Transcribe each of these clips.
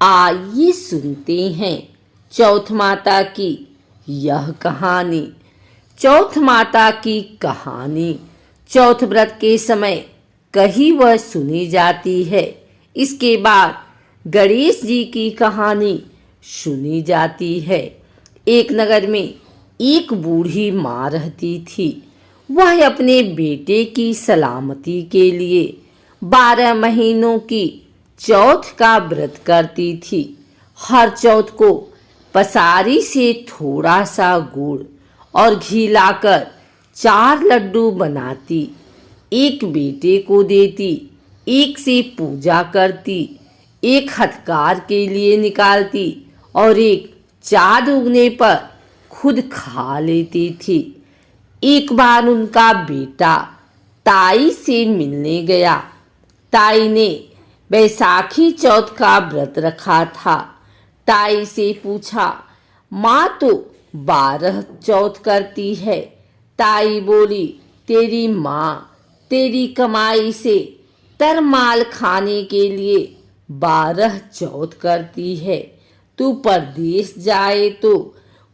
आइए सुनते हैं चौथ माता की यह कहानी। चौथ माता की कहानी चौथ व्रत के समय कहीं वह सुनी जाती है। इसके बाद गणेश जी की कहानी सुनी जाती है। एक नगर में एक बूढ़ी माँ रहती थी। वह अपने बेटे की सलामती के लिए 12 महीनों की चौथ का व्रत करती थी। हर चौथ को पसारी से थोड़ा सा गुड़ और घी लाकर 4 लड्डू बनाती, एक बेटे को देती, एक से पूजा करती, एक हथकार के लिए निकालती और एक चाँद उगने पर खुद खा लेती थी। एक बार उनका बेटा ताई से मिलने गया। ताई ने बैसाखी चौथ का व्रत रखा था। ताई से पूछा, माँ तो 12 चौथ करती है। ताई बोली, तेरी माँ तेरी कमाई से तरमाल खाने के लिए 12 चौथ करती है। तू परदेश जाए तो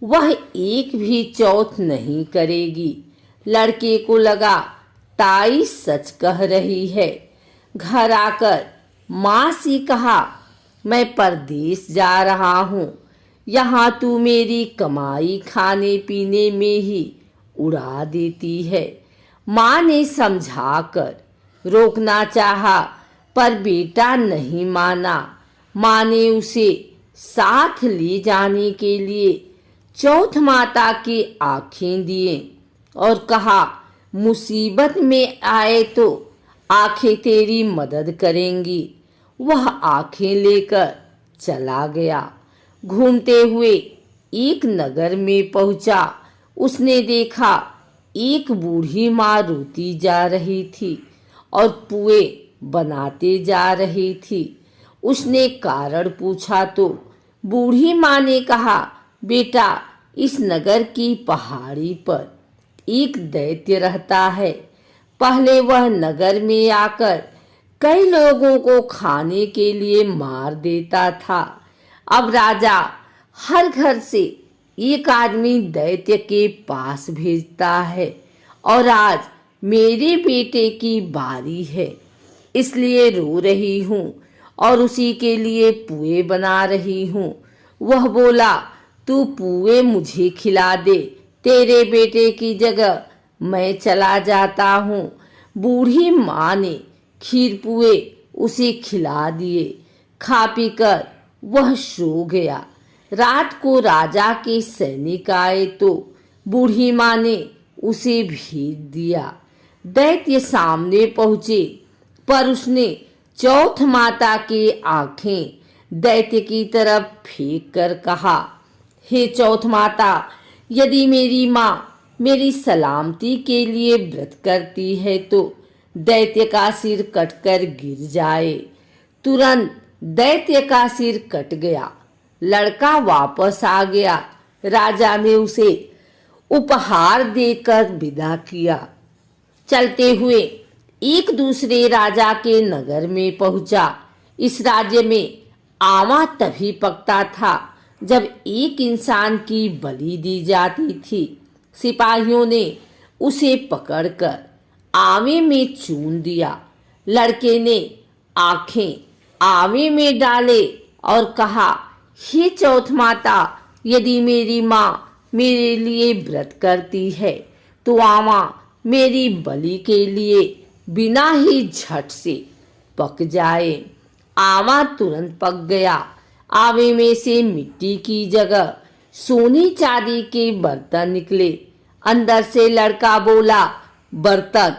वह एक भी चौथ नहीं करेगी। लड़के को लगा ताई सच कह रही है। घर आकर माँ से कहा, मैं परदेश जा रहा हूँ, यहाँ तू मेरी कमाई खाने पीने में ही उड़ा देती है। माँ ने समझाकर रोकना चाहा, पर बेटा नहीं माना। माँ ने उसे साथ ले जाने के लिए चौथ माता की आँखें दिए और कहा, मुसीबत में आए तो आँखें तेरी मदद करेंगी। वह आँखें लेकर चला गया। घूमते हुए एक नगर में पहुंचा। उसने देखा एक बूढ़ी माँ रोती जा रही थी और पुए बनाते जा रही थी। उसने कारण पूछा तो बूढ़ी माँ ने कहा, बेटा, इस नगर की पहाड़ी पर एक दैत्य रहता है। पहले वह नगर में आकर कई लोगों को खाने के लिए मार देता था। अब राजा हर घर से एक आदमी दैत्य के पास भेजता है और आज मेरे बेटे की बारी है, इसलिए रो रही हूँ और उसी के लिए पुए बना रही हूँ। वह बोला, तू पुए मुझे खिला दे, तेरे बेटे की जगह मैं चला जाता हूँ। बूढ़ी माँ ने खीर पुए उसे खिला दिए। खा पी कर वह सो गया। रात को राजा के सैनिक आए तो बूढ़ी माँ ने उसे भेज दिया। दैत्य सामने पहुँचे, पर उसने चौथ माता की आँखें दैत्य की तरफ फेंक कर कहा, हे चौथ माता, यदि मेरी माँ मेरी सलामती के लिए व्रत करती है तो दैत्य का सिर कटकर गिर जाए। तुरंत दैत्य का सिर कट गया। लड़का वापस आ गया। राजा ने उसे उपहार देकर विदा किया। चलते हुए एक दूसरे राजा के नगर में पहुंचा। इस राज्य में आमा तभी पकता था जब एक इंसान की बलि दी जाती थी। सिपाहियों ने उसे पकड़कर आवे में चून दिया। लड़के ने आंखें आवे में डाले और कहा, हे चौथ माता, यदि मेरी माँ मेरे लिए व्रत करती है तो आवा मेरी बलि के लिए बिना ही झट से पक जाए। आवा तुरंत पक गया। आवे में से मिट्टी की जगह सोने चांदी के बर्तन निकले। अंदर से लड़का बोला, बर्तन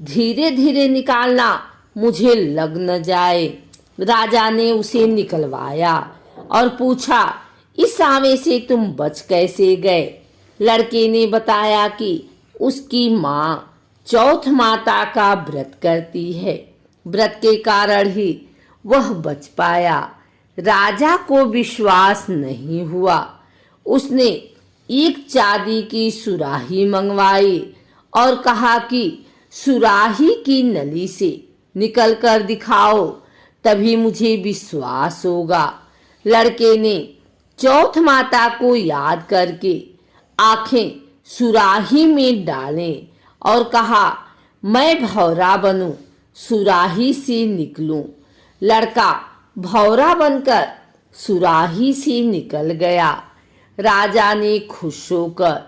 धीरे धीरे निकालना, मुझे लग न जाए। राजा ने उसे निकलवाया और पूछा, इस आवे से तुम बच कैसे गए? लड़के ने बताया कि उसकी माँ चौथ माता का व्रत करती है। व्रत के कारण ही वह बच पाया। राजा को विश्वास नहीं हुआ। उसने एक चांदी की सुराही मंगवाई और कहा कि सुराही की नली से निकल कर दिखाओ, तभी मुझे विश्वास होगा। लड़के ने चौथ माता को याद करके आंखें सुराही में डालें और कहा, मैं भौरा बनूं, सुराही से निकलूं। लड़का भौरा बनकर सुराही से निकल गया। राजा ने खुश होकर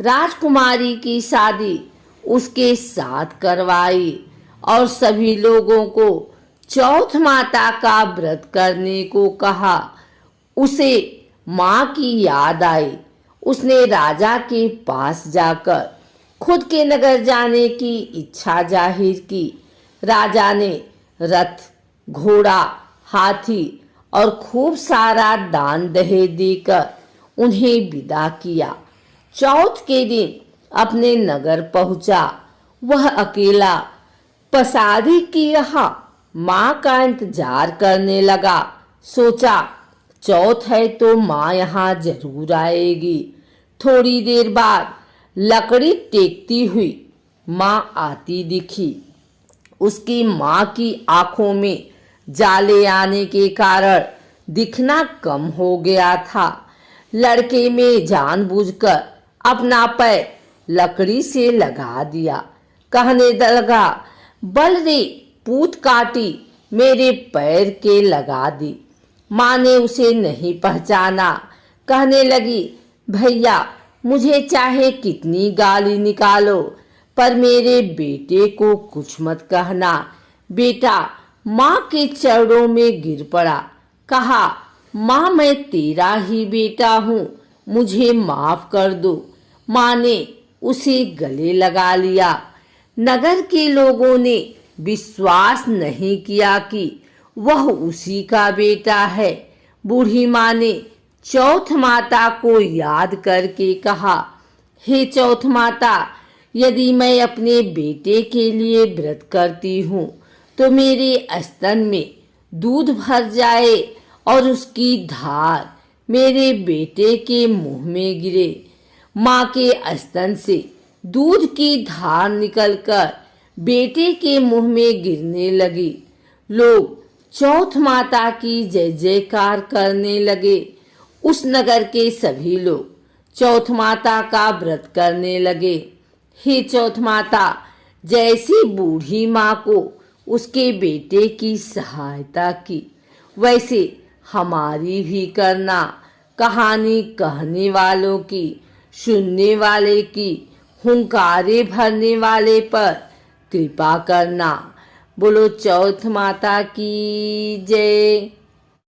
राजकुमारी की शादी उसके साथ करवाई और सभी लोगों को चौथ माता का व्रत करने को कहा। उसे माँ की याद आई। उसने राजा के पास जाकर खुद के नगर जाने की इच्छा जाहिर की। राजा ने रथ, घोड़ा, हाथी और खूब सारा दान दहेज देकर उन्हें विदा किया। चौथ के दिन अपने नगर पहुंचा। वह अकेला पसारी की यहाँ माँ का इंतजार करने लगा। सोचा, चौथ है तो माँ यहाँ जरूर आएगी। थोड़ी देर बाद लकड़ी टेकती हुई माँ आती दिखी। उसकी माँ की आंखों में जाले आने के कारण दिखना कम हो गया था। लड़के में जानबूझकर अपना पैर लकड़ी से लगा दिया। कहने लगा, बल रे पूत काटी, मेरे पैर के लगा दी। माँ ने उसे नहीं पहचाना। कहने लगी, भैया मुझे चाहे कितनी गाली निकालो पर मेरे बेटे को कुछ मत कहना। बेटा माँ के चरणों में गिर पड़ा। कहा, माँ मैं तेरा ही बेटा हूँ, मुझे माफ कर दो। माँ ने उसे गले लगा लिया। नगर के लोगों ने विश्वास नहीं किया कि वह उसी का बेटा है। बूढ़ी माँ ने चौथ माता को याद करके कहा, हे चौथ माता, यदि मैं अपने बेटे के लिए व्रत करती हूँ तो मेरे स्तन में दूध भर जाए और उसकी धार मेरे बेटे के मुंह में गिरे। माँ के स्तन से दूध की धार निकलकर बेटे के मुंह में गिरने लगी। लोग चौथ माता की जय जयकार करने लगे। उस नगर के सभी लोग चौथ माता का व्रत करने लगे। हे चौथ माता, जैसी बूढ़ी माँ को उसके बेटे की सहायता की, वैसे हमारी भी करना। कहानी कहने वालों की, सुनने वाले की, हुंकारे भरने वाले पर कृपा करना। बोलो चौथ माता की जय।